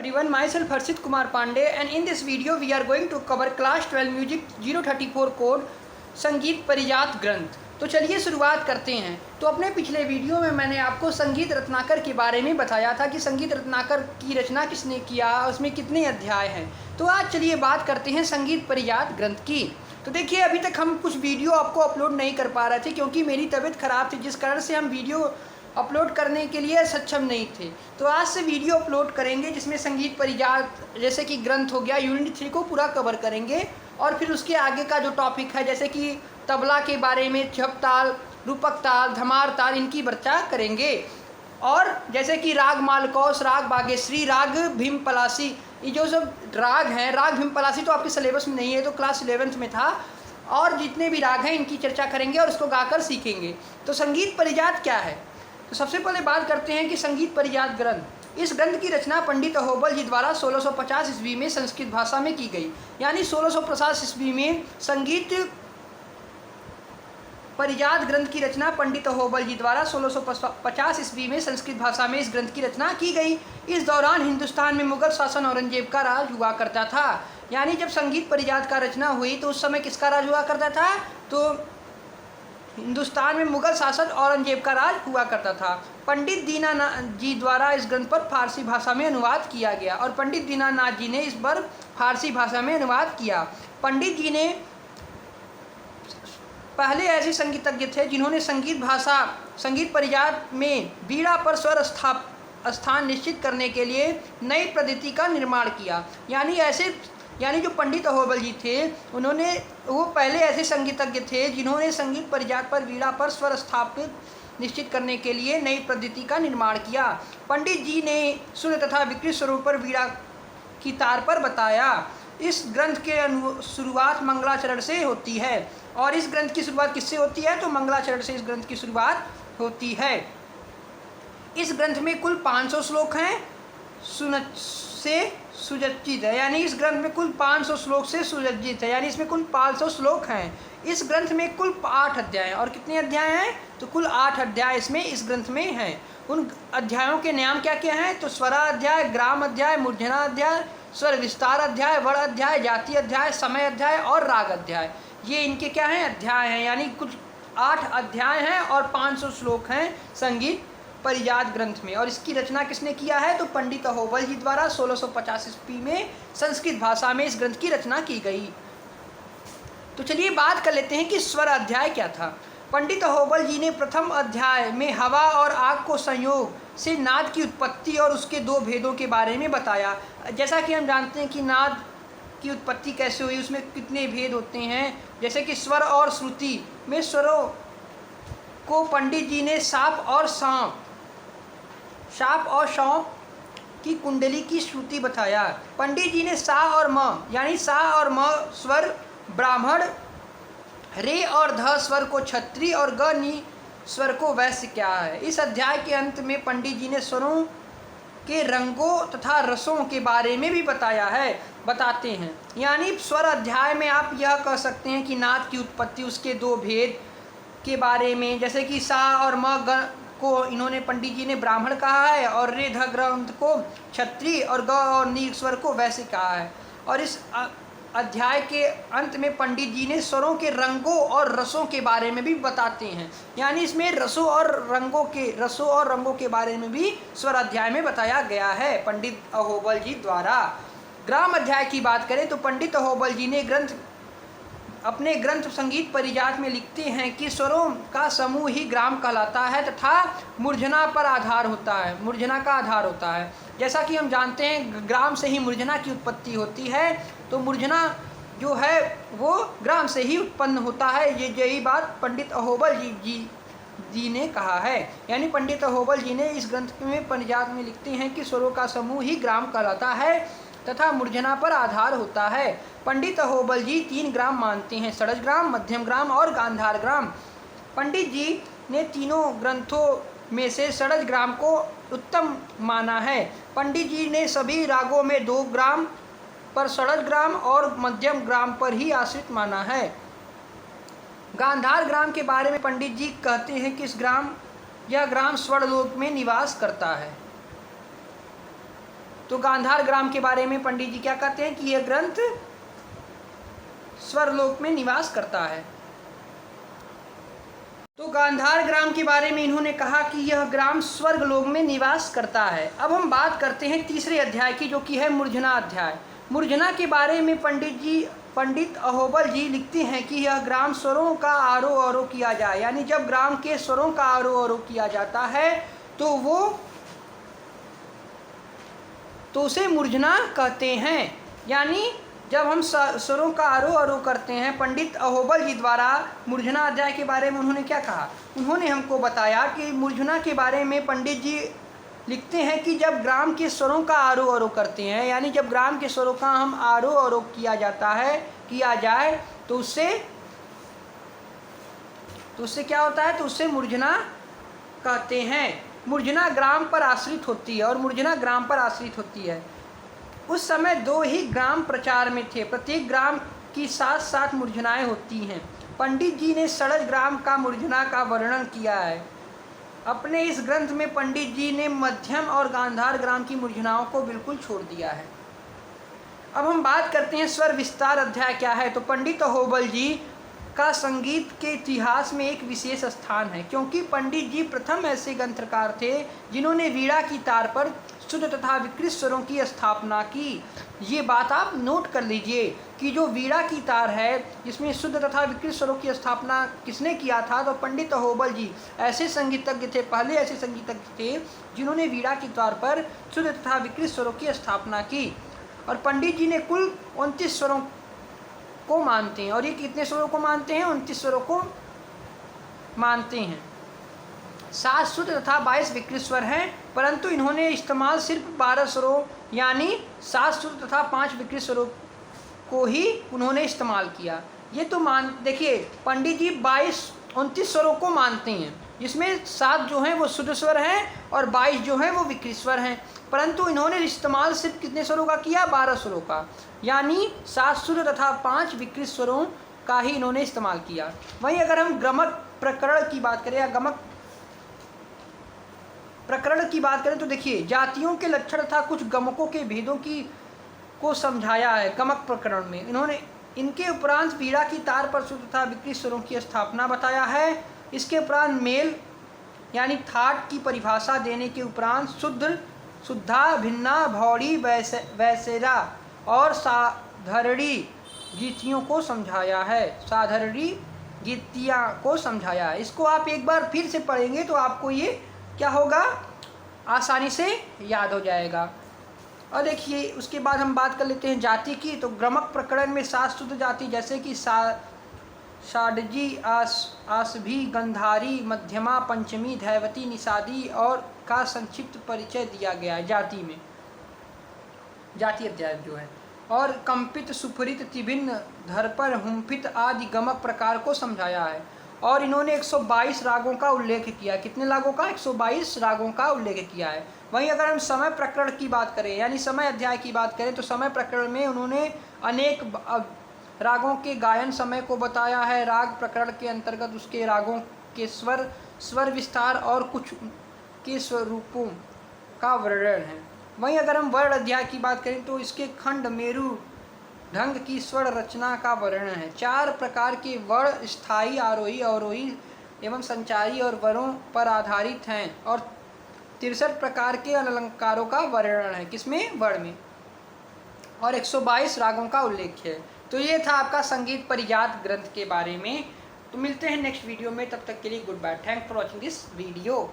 everyone, myself Harshit Kumar Pandey, and in this video we are going to cover class 12 music 034 code संगीत परिजात ग्रंथ। तो चलिए शुरुआत करते हैं। तो अपने पिछले वीडियो में मैंने आपको संगीत रत्नाकर के बारे में बताया था कि संगीत रत्नाकर की रचना किसने किया, उसमें कितने अध्याय हैं। तो आज चलिए बात करते हैं संगीत परिजात ग्रंथ की। तो देखिए, अभी तक हम कुछ वीडियो आपको अपलोड नहीं कर पा रहे थे क्योंकि मेरी तबीयत ख़राब थी, जिस कारण से हम वीडियो अपलोड करने के लिए सक्षम नहीं थे। तो आज से वीडियो अपलोड करेंगे जिसमें संगीत परिजात जैसे कि ग्रंथ हो गया, यूनिट 3 को पूरा कवर करेंगे। और फिर उसके आगे का जो टॉपिक है जैसे कि तबला के बारे में, छप ताल, रूपक ताल, धमार ताल, इनकी चर्चा करेंगे। और जैसे कि राग मालकौस, राग बागेश्वरी, राग भीम पलासी, ये जो सब राग हैं, राग भीम पलासी तो आपके सिलेबस में नहीं है, तो क्लास 11th में था। और जितने भी राग हैं इनकी चर्चा करेंगे और उसको गाकर सीखेंगे। तो संगीत परिजात क्या है? तो सबसे पहले बात करते हैं कि संगीत परिजात ग्रंथ। इस ग्रंथ की रचना पंडित अहोबल जी द्वारा 1650 ईस्वी में संस्कृत भाषा में की गई। यानी 1650 ईस्वी में संगीत परिजात ग्रंथ की रचना पंडित अहोबल जी द्वारा 1650 ईस्वी में संस्कृत भाषा में इस ग्रंथ की रचना की गई। इस दौरान हिंदुस्तान में मुगल शासन औरंगजेब का राज हुआ करता था। यानी जब संगीत परिजात का रचना हुई तो उस समय किसका राज हुआ करता था? तो हिंदुस्तान में मुगल शासक औरंगजेब का राज हुआ करता था। पंडित दीनानाथ जी द्वारा इस ग्रंथ पर फारसी भाषा में अनुवाद किया गया और पंडित दीनानाथ जी ने इस पर फारसी भाषा में अनुवाद किया। पंडित जी ने पहले ऐसे संगीतज्ञ थे जिन्होंने संगीत परिजात में वीणा पर स्वर स्थान निश्चित करने के लिए नई पद्धति का निर्माण किया। यानी जो पंडित अहोबल जी थे वो पहले ऐसे संगीतज्ञ थे जिन्होंने संगीत परिजात पर वीणा पर स्वर स्थापित निश्चित करने के लिए नई पद्धति का निर्माण किया। पंडित जी ने सुर तथा विकृत स्वरों पर वीणा की तार पर बताया। इस ग्रंथ के शुरुआत मंगलाचरण से होती है। और इस ग्रंथ की शुरुआत किससे होती है? तो मंगलाचरण से इस ग्रंथ की शुरुआत होती है। इस ग्रंथ में कुल 500 श्लोक हैं सुसज्जित है। यानी इस ग्रंथ में कुल 500 श्लोक से सुसज्जित है। यानी इसमें कुल 500 श्लोक हैं। इस ग्रंथ में कुल 8 अध्याय हैं। और कितने अध्याय हैं? तो कुल 8 अध्याय इसमें इस ग्रंथ में हैं। उन अध्यायों के नाम क्या क्या हैं? तो स्वरा अध्याय, ग्राम अध्याय, मूर्धना अध्याय, स्वर विस्तार अध्याय, वर्ण अध्याय, जाति अध्याय, समय अध्याय और राग अध्याय। ये इनके क्या हैं? अध्याय हैं। यानी कुल 8 अध्याय हैं और 500 श्लोक हैं संगीत परिजात ग्रंथ में। और इसकी रचना किसने किया है? तो पंडित अहोबल जी द्वारा 1650 ईस्वी में संस्कृत भाषा में इस ग्रंथ की रचना की गई। तो चलिए बात कर लेते हैं कि स्वर अध्याय क्या था। पंडित अहोबल जी ने प्रथम अध्याय में हवा और आग को संयोग से नाद की उत्पत्ति और उसके 2 भेदों के बारे में बताया। जैसा कि हम जानते हैं कि नाद की उत्पत्ति कैसे हुई, उसमें कितने भेद होते हैं। जैसे कि स्वर और श्रुति में स्वरों को पंडित जी ने साप और सौंप की कुंडली की श्रुति बताया। पंडित जी ने सा और म यानी सा और म स्वर ब्राह्मण, रे और ध स्वर को क्षत्रिय और ग नी स्वर को वैश्य क्या है। इस अध्याय के अंत में पंडित जी ने स्वरों के रंगों तथा रसों के बारे में भी बताते हैं। यानी स्वर अध्याय में आप यह कह सकते हैं कि नाद की उत्पत्ति, उसके 2 भेद के बारे में, जैसे कि सा और म को इन्होंने पंडित जी ने ब्राह्मण कहा है और रे ध ग्रंथ को क्षत्रिय और ग और नी स्वर को वैश्य कहा है। और इस अध्याय के अंत में पंडित जी ने स्वरों के रंगों और रसों के बारे में भी बताते हैं। यानी इसमें रसों और रंगों के बारे में भी स्वर अध्याय में बताया गया है पंडित अहोबल जी द्वारा। ग्राम अध्याय की बात करें तो पंडित अहोबल जी ने अपने ग्रंथ संगीत परिजात में लिखते हैं कि स्वरों का समूह ही ग्राम कहलाता है तथा मूर्धना का आधार होता है। जैसा कि हम जानते हैं ग्राम से ही मूर्धना की उत्पत्ति होती है। तो मूर्धना जो है वो ग्राम से ही उत्पन्न होता है। यही बात पंडित अहोबल जी ने कहा है। यानी पंडित अहोबल जी ने इस ग्रंथ में परिजात में लिखते हैं कि स्वरों का समूह ही ग्राम कहलाता है तथा मूर्धना पर आधार होता है। पंडित अहोबल जी 3 ग्राम मानते हैं: षडज ग्राम, मध्यम ग्राम और गांधार ग्राम। पंडित जी ने तीनों ग्रंथों में से षडज ग्राम को उत्तम माना है। पंडित जी ने सभी रागों में 2 ग्राम पर षडज ग्राम और मध्यम ग्राम पर ही आश्रित माना है। गांधार ग्राम के बारे में पंडित जी कहते हैं कि यह ग्राम स्वर्णलोक में निवास करता है। तो गांधार ग्राम के बारे में पंडित जी क्या कहते हैं कि यह ग्रंथ स्वर्गलोक में निवास करता है। तो गांधार ग्राम के बारे में इन्होंने कहा कि यह ग्राम स्वर्गलोक में निवास करता है। अब हम बात करते हैं तीसरे अध्याय की, जो कि है मूर्धना अध्याय। मूर्धना के बारे में पंडित अहोबल जी लिखते हैं कि यह ग्राम स्वरों का आरोह अवरोह किया जाए, यानी जब ग्राम के स्वरों का आरोह अवरोह किया जाता है तो उसे मूर्धना कहते हैं। यानी जब हम स्वरों का आरोह अवरोह करते हैं, पंडित अहोबल जी द्वारा मूर्धना अध्याय के बारे में उन्होंने क्या कहा, उन्होंने हमको बताया कि मूर्धना के बारे में पंडित जी लिखते हैं कि जब ग्राम के स्वरों का आरोह अवरोह करते हैं, यानी जब ग्राम के स्वरों का हम आरोह अवरोह किया जाए तो उससे क्या होता है, तो उससे मूर्धना कहते हैं। मूर्धना ग्राम पर आश्रित होती है और मूर्धना ग्राम पर आश्रित होती है। उस समय 2 ही ग्राम प्रचार में थे, प्रत्येक ग्राम की 7-7 मूर्धनाएँ होती हैं। पंडित जी ने षडज ग्राम का मूर्धना का वर्णन किया है। अपने इस ग्रंथ में पंडित जी ने मध्यम और गांधार ग्राम की मूर्धनाओं को बिल्कुल छोड़ दिया है। अब हम बात करते हैं स्वर विस्तार अध्याय क्या है। तो पंडित अहोबल जी का संगीत के इतिहास में एक विशेष स्थान है, क्योंकि पंडित जी प्रथम ऐसे ग्रंथकार थे जिन्होंने वीणा की तार पर शुद्ध तथा विकृत स्वरों की स्थापना की। ये बात आप नोट कर लीजिए कि जो वीणा की तार है, जिसमें शुद्ध तथा विकृत स्वरों की स्थापना किसने किया था, तो पंडित अहोबल जी ऐसे संगीतज्ञ थे, पहले ऐसे संगीतज्ञ थे जिन्होंने वीणा की तार पर शुद्ध तथा विकृत स्वरों की स्थापना की। और पंडित जी ने कुल 29 स्वरों को मानते हैं। और ये कितने स्वरों को मानते हैं, 29 स्वरों को मानते हैं। 7 शुद्ध तथा 22 विकृत स्वर हैं, परंतु इन्होंने इस्तेमाल सिर्फ 12 स्वरों यानी 7 शुद्ध तथा 5 विकृत स्वरों को ही उन्होंने इस्तेमाल किया। ये तो देखिए पंडित जी 29 स्वरों को मानते हैं, जिसमें 7 जो हैं वो शुद्ध स्वर हैं और 22 जो हैं वो विकृत स्वर हैं, परंतु इन्होंने इस्तेमाल सिर्फ कितने स्वरों का किया, 12 स्वरों का, यानी 7 शुद्ध तथा 5 विकृत स्वरों का ही इन्होंने इस्तेमाल किया। वहीं अगर हम गमक प्रकरण की बात करें या गमक प्रकरण की बात करें तो देखिए जातियों के लक्षण तथा कुछ गमकों के भेदों को समझाया है गमक प्रकरण में। इन्होंने इनके उपरांत वीणा की तार पर शुद्ध तथा विकृत स्वरों की स्थापना बताया है। इसके उपरांत मेल यानी थाट की परिभाषा देने के उपरांत शुद्धा, भिन्ना, भौड़ी, वैसेरा और साधारणी गीतियों को समझाया है। साधारणी गीतियाँ को समझाया है। इसको आप एक बार फिर से पढ़ेंगे तो आपको ये क्या होगा, आसानी से याद हो जाएगा। और देखिए उसके बाद हम बात कर लेते हैं जाति की। तो गमक प्रकरण में 7 शुद्ध जाति जैसे कि षाडजी, आसभी, गंधारी, मध्यमा, पंचमी, धैवती, निषादी और का संक्षिप्त परिचय दिया गया है जाति में, जाति अध्याय जो है। और कंपित, सुफरित, तिभिन्न, धरपर, हुम्फित आदि गमक प्रकार को समझाया है। और इन्होंने 122 रागों का उल्लेख किया। कितने रागों का, 122 रागों का उल्लेख किया है। वहीं अगर हम समय प्रकरण की बात करें यानी समय अध्याय की बात करें तो समय प्रकरण में उन्होंने अनेक रागों के गायन समय को बताया है। राग प्रकरण के अंतर्गत उसके रागों के स्वर विस्तार और कुछ के स्वरूपों का वर्णन है। वहीं अगर हम वर्ण अध्याय की बात करें तो इसके खंड, मेरु ढंग की स्वर रचना का वर्णन है। 4 प्रकार के वर्ण स्थायी, आरोही, अवरोही एवं संचारी और वरों पर आधारित हैं और 63 प्रकार के अलंकारों का वर्णन है। किसमें, वर्ण में। और 122 रागों का उल्लेख है। तो ये था आपका संगीत परिजात ग्रंथ के बारे में। तो मिलते हैं नेक्स्ट वीडियो में, तब तक के लिए goodbye. Thanks for watching this video.